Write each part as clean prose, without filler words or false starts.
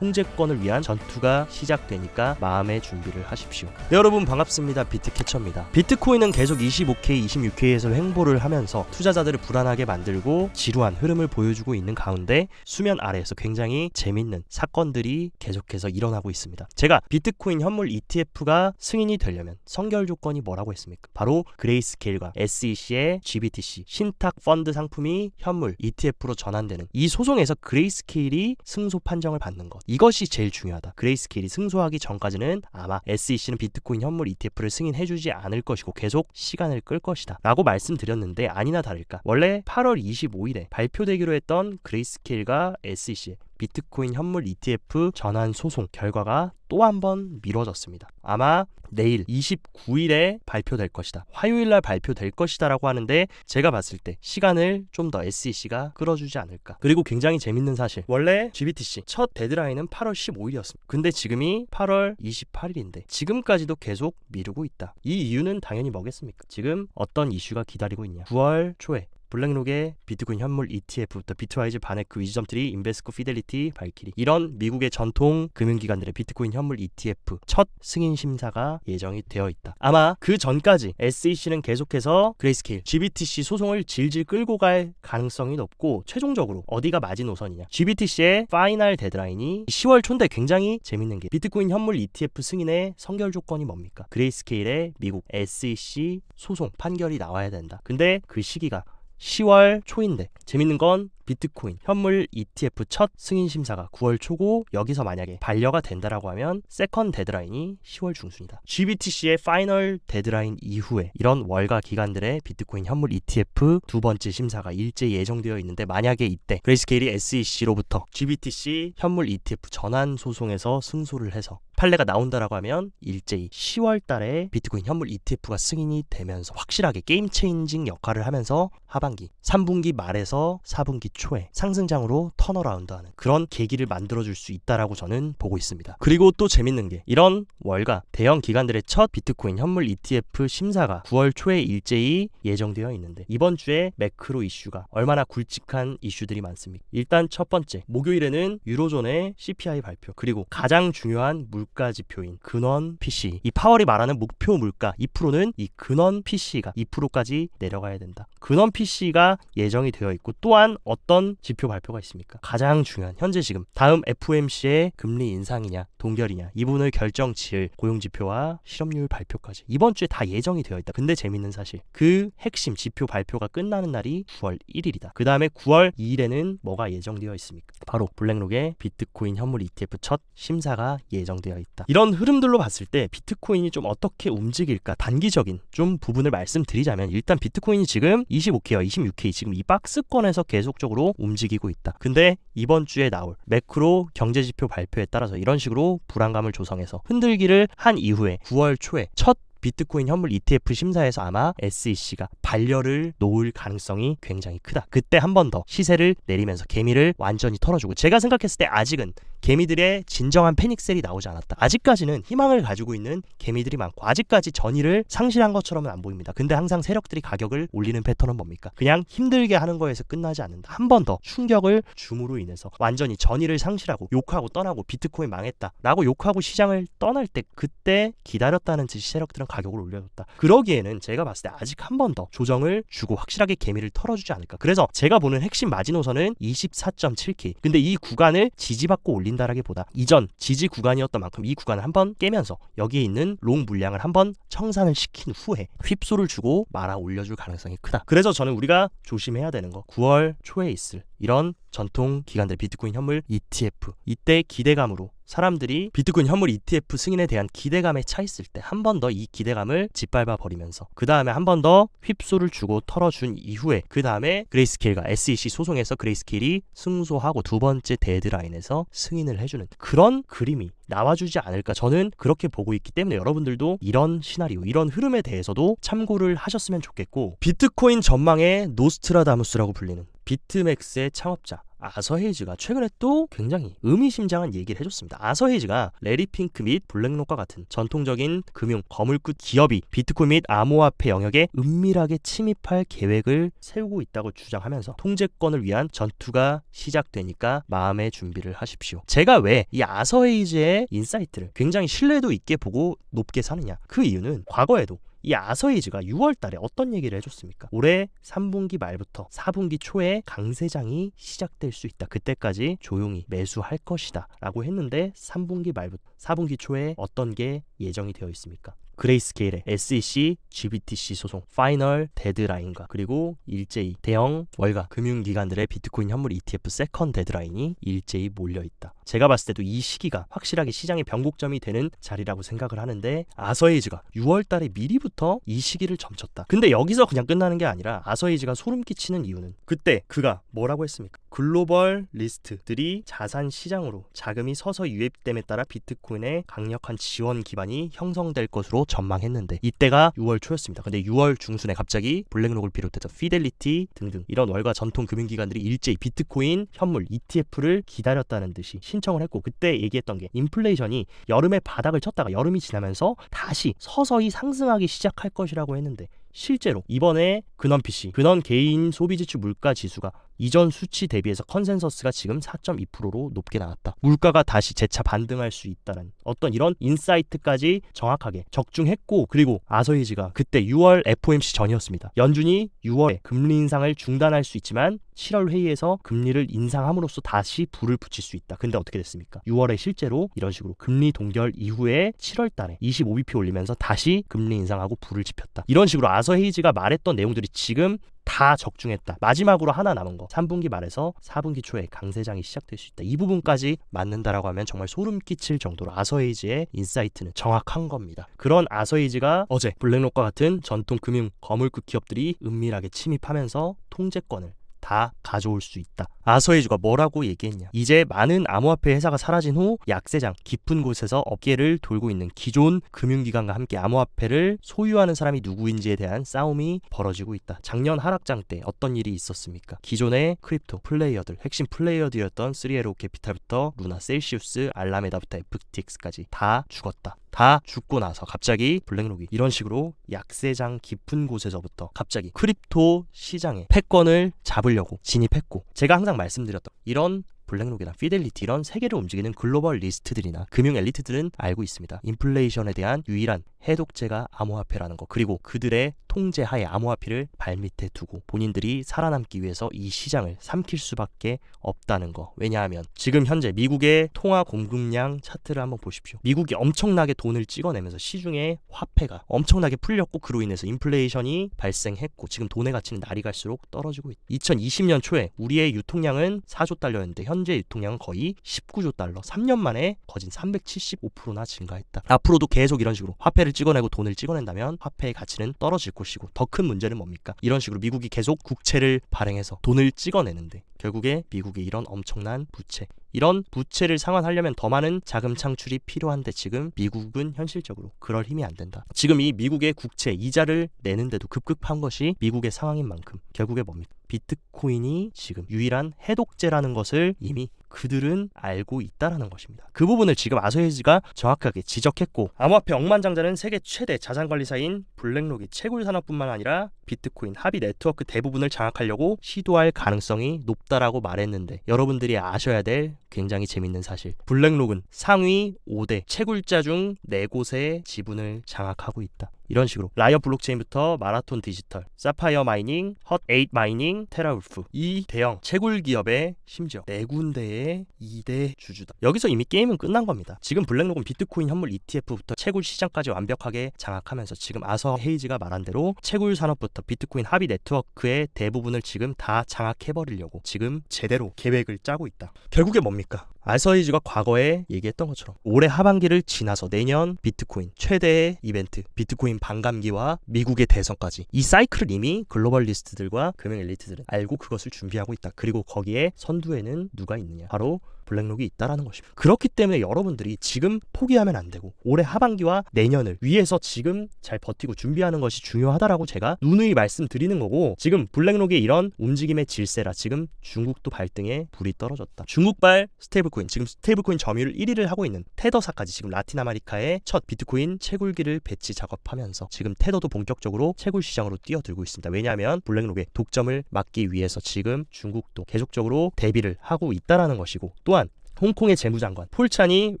통제권을 위한 전투가 시작되니까 마음의 준비를 하십시오. 네, 여러분 반갑습니다. 비트캐쳐입니다. 비트코인은 계속 25K, 26K에서 횡보를 하면서 투자자들을 불안하게 만들고 지루한 흐름을 보여주고 있는 가운데 수면 아래에서 굉장히 재밌는 사건들이 계속해서 일어나고 있습니다. 제가 비트코인 현물 ETF가 승인이 되려면 선결 조건이 뭐라고 했습니까? 바로 그레이스케일과 SEC의 GBTC 신탁 펀드 상품이 현물 ETF로 전환되는 이 소송에서 그레이스케일이 승소 판정을 받는 것, 이것이 제일 중요하다. 그레이스케일이 승소하기 전까지는 아마 SEC는 비트코인 현물 ETF를 승인해주지 않을 것이고 계속 시간을 끌 것이다 라고 말씀드렸는데, 아니나 다를까 원래 8월 25일에 발표되기로 했던 그레이스케일과 SEC의 비트코인 현물 ETF 전환 소송 결과가 또 한 번 미뤄졌습니다. 아마 내일 29일에 발표될 것이다, 화요일날 발표될 것이다 라고 하는데, 제가 봤을 때 시간을 좀 더 SEC가 끌어주지 않을까. 그리고 굉장히 재밌는 사실, 원래 GBTC 첫 데드라인은 8월 15일이었습니다. 근데 지금이 8월 28일인데 지금까지도 계속 미루고 있다. 이 이유는 당연히 뭐겠습니까? 지금 어떤 이슈가 기다리고 있냐. 9월 초에 블랙록의 비트코인 현물 ETF부터 비트와이즈, 바네크, 위즈덤트리, 인베스코, 피델리티, 발키리, 이런 미국의 전통 금융기관들의 비트코인 현물 ETF 첫 승인 심사가 예정이 되어 있다. 아마 그 전까지 SEC는 계속해서 그레이스케일, GBTC 소송을 질질 끌고 갈 가능성이 높고, 최종적으로 어디가 마지노선이냐. GBTC의 파이널 데드라인이 10월 초인데 굉장히 재밌는 게, 비트코인 현물 ETF 승인의 선결 조건이 뭡니까? 그레이스케일의 미국 SEC 소송 판결이 나와야 된다. 근데 그 시기가 10월 초인데, 재밌는 건 비트코인 현물 ETF 첫 승인 심사가 9월 초고, 여기서 만약에 반려가 된다라고 하면 세컨 데드라인이 10월 중순이다. GBTC의 파이널 데드라인 이후에 이런 월가 기관들의 비트코인 현물 ETF 두 번째 심사가 일제히 예정되어 있는데, 만약에 이때 그레이스케일이 SEC로부터 GBTC 현물 ETF 전환 소송에서 승소를 해서 판례가 나온다라고 하면 일제히 10월 달에 비트코인 현물 ETF가 승인이 되면서 확실하게 게임 체인징 역할을 하면서 하반기 3분기 말에서 4분기 초에 상승장으로 턴어라운드하는 그런 계기를 만들어줄 수 있다라고 저는 보고 있습니다. 그리고 또 재밌는 게, 이런 월가 대형 기관들의 첫 비트코인 현물 ETF 심사가 9월 초에 일제히 예정되어 있는데, 이번 주에 매크로 이슈가 얼마나 굵직한 이슈들이 많습니까? 일단 첫 번째, 목요일에는 유로존의 CPI 발표, 그리고 가장 중요한 물가 지표인 근원 PCE, 이 파월이 말하는 목표 물가 2%는 이 근원 PCE가 2%까지 내려가야 된다. 근원 PCE가 예정이 되어 있고, 또한 어떤 지표 발표가 있습니까? 가장 중요한, 현재 지금 다음 FOMC의 금리 인상이냐 동결이냐 이 부분을 결정 지을 고용지표와 실업률 발표까지 이번 주에 다 예정이 되어 있다. 근데 재밌는 사실, 그 핵심 지표 발표가 끝나는 날이 9월 1일이다. 그 다음에 9월 2일에는 뭐가 예정되어 있습니까? 바로 블랙록의 비트코인 현물 ETF 첫 심사가 예정되어 있다. 이런 흐름들로 봤을 때 비트코인이 좀 어떻게 움직일까, 단기적인 좀 부분을 말씀드리자면, 일단 비트코인이 지금 25K와 26K 지금 이 박스권에서 계속적으로 움직이고 있다. 근데 이번 주에 나올 매크로 경제지표 발표에 따라서 이런 식으로 불안감을 조성해서 흔들기를 한 이후에 9월 초에 첫 비트코인 현물 ETF 심사에서 아마 SEC가 반려를 놓을 가능성이 굉장히 크다. 그때 한 번 더 시세를 내리면서 개미를 완전히 털어주고, 제가 생각했을 때 아직은 개미들의 진정한 패닉셀이 나오지 않았다. 아직까지는 희망을 가지고 있는 개미들이 많고, 아직까지 전의를 상실한 것처럼은 안 보입니다. 근데 항상 세력들이 가격을 올리는 패턴은 뭡니까? 그냥 힘들게 하는 거에서 끝나지 않는다. 한 번 더 충격을 줌으로 인해서 완전히 전의를 상실하고 욕하고 떠나고 비트코인 망했다 라고 욕하고 시장을 떠날 때, 그때 기다렸다는 듯이 세력들은 가격을 올려줬다. 그러기에는 제가 봤을 때 아직 한 번 더 조정을 주고 확실하게 개미를 털어주지 않을까. 그래서 제가 보는 핵심 마지노선은 24.7K. 근데 이 구간을 지지받고 올린다라기보다 이전 지지 구간이었던 만큼 이 구간을 한번 깨면서 여기에 있는 롱 물량을 한번 청산을 시킨 후에 휩소를 주고 말아 올려줄 가능성이 크다. 그래서 저는 우리가 조심해야 되는 거, 9월 초에 있을 이런 전통 기관들 비트코인 현물 ETF, 이때 기대감으로 사람들이 비트코인 현물 ETF 승인에 대한 기대감에 차 있을 때 한 번 더 이 기대감을 짓밟아 버리면서 그 다음에 한 번 더 휩소를 주고 털어준 이후에 그 다음에 그레이스케일과 SEC 소송에서 그레이스케일이 승소하고 두 번째 데드라인에서 승인을 해주는 그런 그림이 나와주지 않을까, 저는 그렇게 보고 있기 때문에 여러분들도 이런 시나리오, 이런 흐름에 대해서도 참고를 하셨으면 좋겠고, 비트코인 전망의 노스트라다무스라고 불리는 비트맥스의 창업자 아서 헤이즈가 최근에 또 굉장히 의미심장한 얘기를 해줬습니다. 아서 헤이즈가 레리 핑크 및 블랙록과 같은 전통적인 금융 거물급 기업이 비트코인 및 암호화폐 영역에 은밀하게 침입할 계획을 세우고 있다고 주장하면서 통제권을 위한 전투가 시작되니까 마음의 준비를 하십시오. 제가 왜 이 아서 헤이즈의 인사이트를 굉장히 신뢰도 있게 보고 높게 사느냐, 그 이유는 과거에도 이 아서 헤이즈가 6월 달에 어떤 얘기를 해줬습니까? 올해 3분기 말부터 4분기 초에 강세장이 시작될 수 있다. 그때까지 조용히 매수할 것이다 라고 했는데 3분기 말부터 4분기 초에 어떤 게 예정이 되어 있습니까? 그레이스케일의 SEC, GBTC 소송, 파이널 데드라인과 그리고 일제히 대형 월가 금융기관들의 비트코인 현물 ETF 세컨 데드라인이 일제히 몰려있다. 제가 봤을 때도 이 시기가 확실하게 시장의 변곡점이 되는 자리라고 생각을 하는데 아서 헤이즈가 6월 달에 미리부터 이 시기를 점쳤다. 근데 여기서 그냥 끝나는 게 아니라 아서 헤이즈가 소름 끼치는 이유는 그때 그가 뭐라고 했습니까? 글로벌 리스트들이 자산 시장으로 자금이 서서히 유입됨에 따라 비트코인의 강력한 지원 기반이 형성될 것으로 전망했는데 이때가 6월 초였습니다. 근데 6월 중순에 갑자기 블랙록을 비롯해서 피델리티 등등 이런 월가 전통 금융기관들이 일제히 비트코인 현물 ETF를 기다렸다는 듯이 신청을 했고, 그때 얘기했던 게 인플레이션이 여름에 바닥을 쳤다가 여름이 지나면서 다시 서서히 상승하기 시작할 것이라고 했는데 실제로 이번에 근원 PC, 근원 개인 소비지출 물가 지수가 이전 수치 대비해서 컨센서스가 지금 4.2%로 높게 나왔다. 물가가 다시 재차 반등할 수 있다는 어떤 이런 인사이트까지 정확하게 적중했고, 그리고 아서 헤이즈가 그때 6월 FOMC 전이었습니다. 연준이 6월에 금리 인상을 중단할 수 있지만 7월 회의에서 금리를 인상함으로써 다시 불을 붙일 수 있다. 근데 어떻게 됐습니까? 6월에 실제로 이런 식으로 금리 동결 이후에 7월 달에 25bp 올리면서 다시 금리 인상하고 불을 지폈다. 이런 식으로 아서 헤이즈가 말했던 내용들이 지금 다 적중했다. 마지막으로 하나 남은 거 3분기 말에서 4분기 초에 강세장이 시작될 수 있다. 이 부분까지 맞는다라고 하면 정말 소름 끼칠 정도로 아서 헤이즈의 인사이트는 정확한 겁니다. 그런 아서 헤이즈가 어제 블랙록과 같은 전통 금융 거물급 기업들이 은밀하게 침입하면서 통제권을 다 가져올 수 있다. 아서 헤이즈가 뭐라고 얘기했냐? 이제 많은 암호화폐 회사가 사라진 후 약세장 깊은 곳에서 어깨를 돌고 있는 기존 금융기관과 함께 암호화폐를 소유하는 사람이 누구인지에 대한 싸움이 벌어지고 있다. 작년 하락장 때 어떤 일이 있었습니까? 기존의 크립토 플레이어들, 핵심 플레이어들이었던 3LO 캐피탈부터 루나, 셀시우스, 알라메다부터 FTX까지 다 죽었다. 다 죽고 나서 갑자기 블랙록이 이런 식으로 약세장 깊은 곳에서부터 갑자기 크립토 시장에 패권을 잡으려고 진입했고, 제가 항상 말씀드렸던 이런 블랙록이나 피델리티 이런 세계를 움직이는 글로벌 리스트들이나 금융 엘리트들은 알고 있습니다. 인플레이션에 대한 유일한 해독제가 암호화폐라는 거, 그리고 그들의 통제하에 암호화폐를 발밑에 두고 본인들이 살아남기 위해서 이 시장을 삼킬 수밖에 없다는 거. 왜냐하면 지금 현재 미국의 통화 공급량 차트를 한번 보십시오. 미국이 엄청나게 돈을 찍어내면서 시중에 화폐가 엄청나게 풀렸고, 그로 인해서 인플레이션이 발생했고 지금 돈의 가치는 날이 갈수록 떨어지고 있다. 2020년 초에 우리의 유통량은 4조 달러였는데 현재 유통량은 거의 19조 달러, 3년 만에 거진 375%나 증가했다. 앞으로도 계속 이런 식으로 화폐를 찍어내고 돈을 찍어낸다면 화폐의 가치는 떨어질 것이고, 더 큰 문제는 뭡니까? 이런 식으로 미국이 계속 국채를 발행해서 돈을 찍어내는데 결국에 미국의 이런 엄청난 부채, 이런 부채를 상환하려면 더 많은 자금 창출이 필요한데 지금 미국은 현실적으로 그럴 힘이 안 된다. 지금 이 미국의 국채 이자를 내는데도 급급한 것이 미국의 상황인 만큼 결국에 뭡니까? 비트코인이 지금 유일한 해독제라는 것을 이미 그들은 알고 있다라는 것입니다. 그 부분을 지금 아서 헤이즈가 정확하게 지적했고, 암호화폐 억만장자는 세계 최대 자산관리사인 블랙록이 채굴 산업뿐만 아니라 비트코인 합의 네트워크 대부분을 장악하려고 시도할 가능성이 높다라고 말했는데, 여러분들이 아셔야 될 굉장히 재밌는 사실, 블랙록은 상위 5대 채굴자 중 4곳의 지분을 장악하고 있다. 이런 식으로 라이엇 블록체인부터 마라톤 디지털, 사파이어 마이닝, 헛8 마이닝, 테라울프, 이 대형 채굴 기업의 심지어 4군데의 2대 주주다. 여기서 이미 게임은 끝난 겁니다. 지금 블랙록은 비트코인 현물 ETF부터 채굴 시장까지 완벽하게 장악하면서 지금 아서 헤이즈가 말한 대로 채굴 산업부터 비트코인 합의 네트워크의 대부분을 지금 다 장악해버리려고 지금 제대로 계획을 짜고 있다. 결국에 뭡니까? 아서 헤이즈가 과거에 얘기했던 것처럼 올해 하반기를 지나서 내년 비트코인 최대의 이벤트, 비트코인 반감기와 미국의 대선까지, 이 사이클을 이미 글로벌 리스트들과 금융 엘리트들은 알고 그것을 준비하고 있다. 그리고 거기에 선두에는 누가 있느냐? 바로 블랙록이 있다라는 것입니다. 그렇기 때문에 여러분들이 지금 포기하면 안 되고 올해 하반기와 내년을 위해서 지금 잘 버티고 준비하는 것이 중요하다라고 제가 누누이 말씀드리는 거고, 지금 블랙록의 이런 움직임의 질세라 지금 중국도 발등에 불이 떨어졌다. 중국발 스테이블코인, 지금 스테이블코인 점유율 1위를 하고 있는 테더사까지 지금 라틴 아메리카의 첫 비트코인 채굴기를 배치 작업하면서 지금 테더도 본격적으로 채굴 시장으로 뛰어들고 있습니다. 왜냐하면 블랙록의 독점을 막기 위해서 지금 중국도 계속적으로 대비를 하고 있다라는 것이고, 또한 홍콩의 재무장관 폴찬이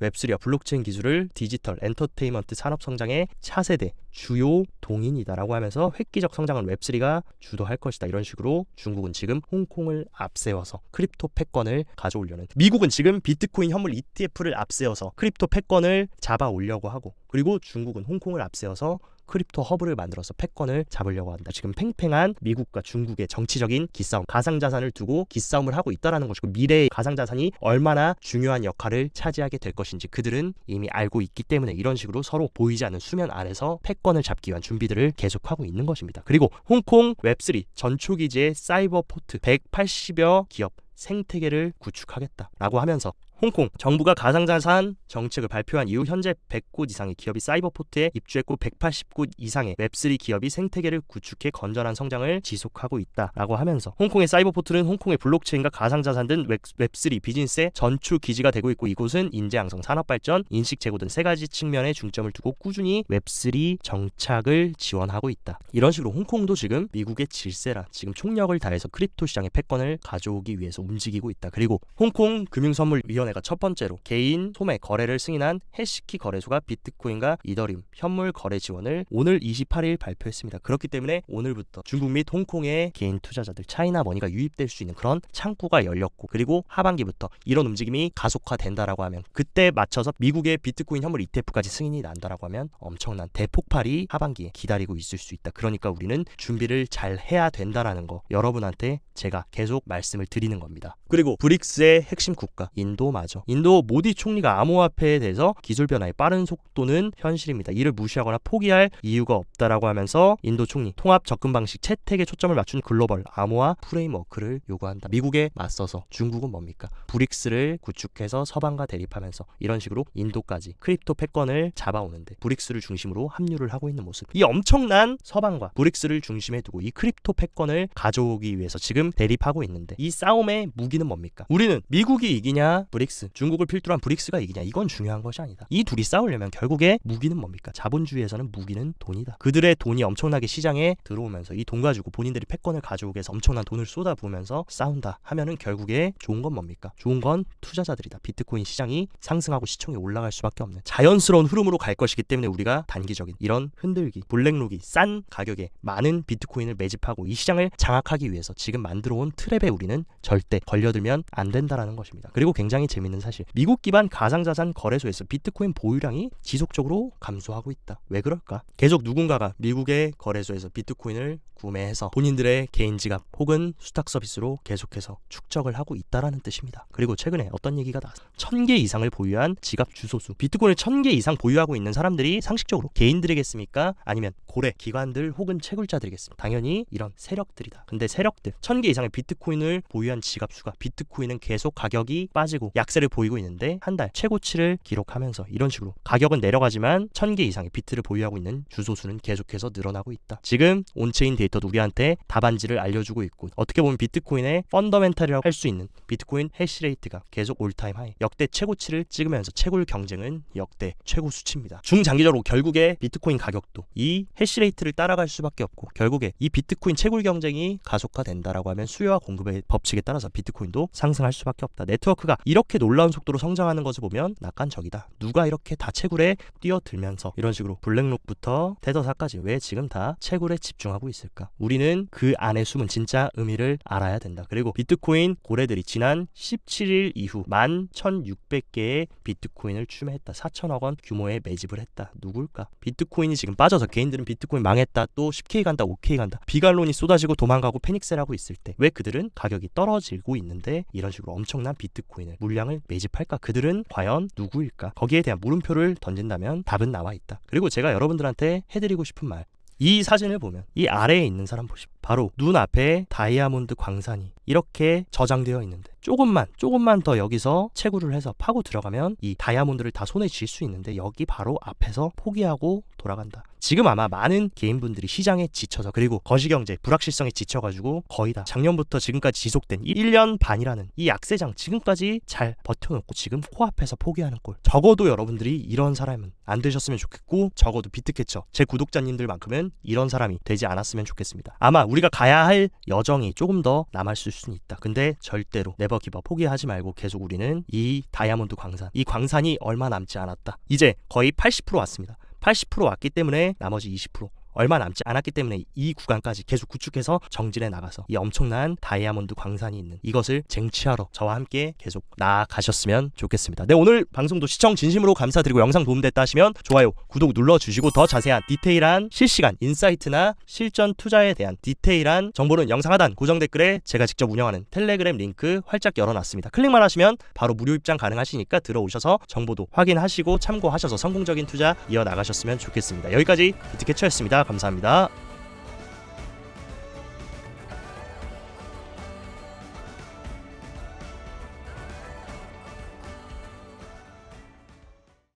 웹3와 블록체인 기술을 디지털 엔터테인먼트 산업 성장의 차세대 주요 동인이다라고 하면서 획기적 성장은 웹3가 주도할 것이다. 이런 식으로 중국은 지금 홍콩을 앞세워서 크립토 패권을 가져오려는, 미국은 지금 비트코인 현물 ETF를 앞세워서 크립토 패권을 잡아오려고 하고, 그리고 중국은 홍콩을 앞세워서 크립토 허브를 만들어서 패권을 잡으려고 한다. 지금 팽팽한 미국과 중국의 정치적인 기싸움, 가상자산을 두고 기싸움을 하고 있다는 것이고, 미래의 가상자산이 얼마나 중요한 역할을 차지하게 될 것인지 그들은 이미 알고 있기 때문에 이런 식으로 서로 보이지 않는 수면 아래서 패권을 잡기 위한 준비들을 계속하고 있는 것입니다. 그리고 홍콩 웹3 전초기지의 사이버 포트 180여 기업 생태계를 구축하겠다라고 하면서 홍콩 정부가 가상자산 정책을 발표한 이후 현재 100곳 이상의 기업이 사이버포트에 입주했고 180곳 이상의 웹3 기업이 생태계를 구축해 건전한 성장을 지속하고 있다라고 하면서, 홍콩의 사이버포트는 홍콩의 블록체인과 가상자산 등 웹3 비즈니스의 전추 기지가 되고 있고, 이곳은 인재 양성, 산업발전, 인식 제고 등 세 가지 측면에 중점을 두고 꾸준히 웹3 정착을 지원하고 있다. 이런 식으로 홍콩도 지금 미국의 질세라 지금 총력을 다해서 크립토 시장의 패권을 가져오기 위해서 움직이고 있다. 그리고 홍콩 금융선물위원회가 첫 번째로 개인 소매 거래를 승인한 해시키 거래소가 비트코인과 이더리움 현물 거래 지원을 오늘 28일 발표했습니다. 그렇기 때문에 오늘부터 중국 및 홍콩의 개인 투자자들 차이나 머니가 유입될 수 있는 그런 창구가 열렸고, 그리고 하반기부터 이런 움직임이 가속화된다라고 하면, 그때 맞춰서 미국의 비트코인 현물 ETF까지 승인이 난다라고 하면 엄청난 대폭발이 하반기에 기다리고 있을 수 있다. 그러니까 우리는 준비를 잘 해야 된다라는 거 여러분한테 제가 계속 말씀을 드리는 겁니다. 그리고 브릭스의 핵심 국가 인도마저, 인도 모디 총리가 암호화폐에 대해서 기술 변화의 빠른 속도는 현실입니다. 이를 무시하거나 포기할 이유가 없다라고 하면서 인도 총리 통합 접근 방식 채택에 초점을 맞춘 글로벌 암호화 프레임워크를 요구한다. 미국에 맞서서 중국은 뭡니까? 브릭스를 구축해서 서방과 대립하면서 이런 식으로 인도까지 크립토 패권을 잡아오는데 브릭스를 중심으로 합류를 하고 있는 모습. 이 엄청난 서방과 브릭스를 중심에 두고 이 크립토 패권을 가져오기 위해서 지금 대립하고 있는데, 이 싸움의 무기는 뭡니까? 우리는 미국이 이기냐 브릭스, 중국을 필두로 한 브릭스가 이기냐, 이건 중요한 것이 아니다. 이 둘이 싸우려면 결국에 무기는 뭡니까? 자본주의에서는 무기는 돈이다. 그들의 돈이 엄청나게 시장에 들어오면서 이 돈 가지고 본인들이 패권을 가져오기 위해서 엄청난 돈을 쏟아부으면서 싸운다 하면은 결국에 좋은 건 뭡니까? 좋은 건 투자자들이다. 비트코인 시장이 상승하고 시총이 올라갈 수밖에 없는 자연스러운 흐름으로 갈 것이기 때문에 우리가 단기적인 이런 흔들기, 블랙록이 싼 가격에 많은 비트코인을 매집하고 이 시장을 장악하기 위해서 지금 만들어온 트랩에 우리는 절대 걸려들면 안 된다라는 것입니다. 그리고 굉장히 재밌는 사실, 미국 기반 가상자산 거래소에서 비트코인 보유량이 지속적으로 감소하고 있다. 왜 그럴까? 계속 누군가가 미국의 거래소에서 비트코인을 구매해서 본인들의 개인 지갑 혹은 수탁 서비스로 계속해서 축적을 하고 있다라는 뜻입니다. 그리고 최근에 어떤 얘기가 나왔어요? 1000개 이상을 보유한 지갑 주소수, 비트코인을 1000개 이상 보유하고 있는 사람들이 상식적으로 개인들이겠습니까? 아니면 고래, 기관들 혹은 채굴자들이겠습니까? 당연히 이런 세력들이다. 근데 세력들, 1000개 이상의 비트코인을 보유한 지갑 수가, 비트코인은 계속 가격이 빠지고 약세를 보이고 있는데 한 달 최고치를 기록하면서 이런 식으로 가격은 내려가지만 1000개 이상의 비트를 보유하고 있는 주소수는 계속해서 늘어나고 있다. 지금 온체인 데이터도 우리한테 답안지를 알려주고 있고, 어떻게 보면 비트코인의 펀더멘탈이라고 할 수 있는 비트코인 해시레이트가 계속 올타임 하이, 역대 최고치를 찍으면서 채굴 경쟁은 역대 최고 수치입니다. 중장기적으로 결국에 비트코인 가격도 이 해시레이트를 따라갈 수밖에 없고, 결국에 이 비트코인 채굴 경쟁이 가속화된다라고 하면 수요와 공급의 법칙에 따라서 비트코인도 상승할 수밖에 없다. 네트워크가 이렇게 놀라운 속도로 성장하는 것을 보면 낙관적이다. 누가 이렇게 다 채굴에 뛰어들면서 이런 식으로 블랙록부터 테더사까지 왜 지금 다 채굴에 집중하고 있을까? 우리는 그 안에 숨은 진짜 의미를 알아야 된다. 그리고 비트코인 고래들이 지난 17일 이후 11,600개의 비트코인을 추매했다. 4천억 원 규모의 매집을 했다. 누굴까? 비트코인이 지금 빠져서 개인들은 비트코인 망했다, 또 10K 간다, 5K 간다, 비관론이 쏟아지고 도망가고 패닉셀하고 있을 때 왜 그들은 가격이 떨어지고 있는데 이런 식으로 엄청난 비트코인을 물량을 매집할까? 그들은 과연 누구일까? 거기에 대한 물음표를 던진다면 답은 나와 있다. 그리고 제가 여러분들한테 해드리고 싶은 말, 이 사진을 보면 이 아래에 있는 사람 바로 눈앞에 다이아몬드 광산이 이렇게 저장되어 있는데 조금만 더 여기서 채굴을 해서 파고 들어가면 이 다이아몬드를 다 손에 쥘 수 있는데 여기 바로 앞에서 포기하고 돌아간다. 지금 아마 많은 개인분들이 시장에 지쳐서 그리고 거시경제 불확실성에 지쳐가지고 거의 다 작년부터 지금까지 지속된 1년 반이라는 이 약세장 지금까지 잘 버텨놓고 지금 코앞에서 포기하는 꼴. 적어도 여러분들이 이런 사람은 안 되셨으면 좋겠고 적어도 비트캐쳐 제 구독자님들만큼은 이런 사람이 되지 않았으면 좋겠습니다. 아마 우리가 가야 할 여정이 조금 더 남았을 수는 있다. 근데 절대로 네버 기버 포기하지 말고 계속 우리는 이 다이아몬드 광산, 이 광산이 얼마 남지 않았다. 이제 거의 80% 왔습니다. 80% 왔기 때문에 나머지 20% 얼마 남지 않았기 때문에 이 구간까지 계속 구축해서 정진해 나가서 이 엄청난 다이아몬드 광산이 있는 이것을 쟁취하러 저와 함께 계속 나아가셨으면 좋겠습니다. 네, 오늘 방송도 시청 진심으로 감사드리고 영상 도움됐다 하시면 좋아요, 구독 눌러주시고 더 자세한 디테일한 실시간 인사이트나 실전 투자에 대한 디테일한 정보는 영상 하단 고정 댓글에 제가 직접 운영하는 텔레그램 링크 활짝 열어놨습니다. 클릭만 하시면 바로 무료 입장 가능하시니까 들어오셔서 정보도 확인하시고 참고하셔서 성공적인 투자 이어나가셨으면 좋겠습니다. 여기까지 비트캐쳐였습니다. 감사합니다.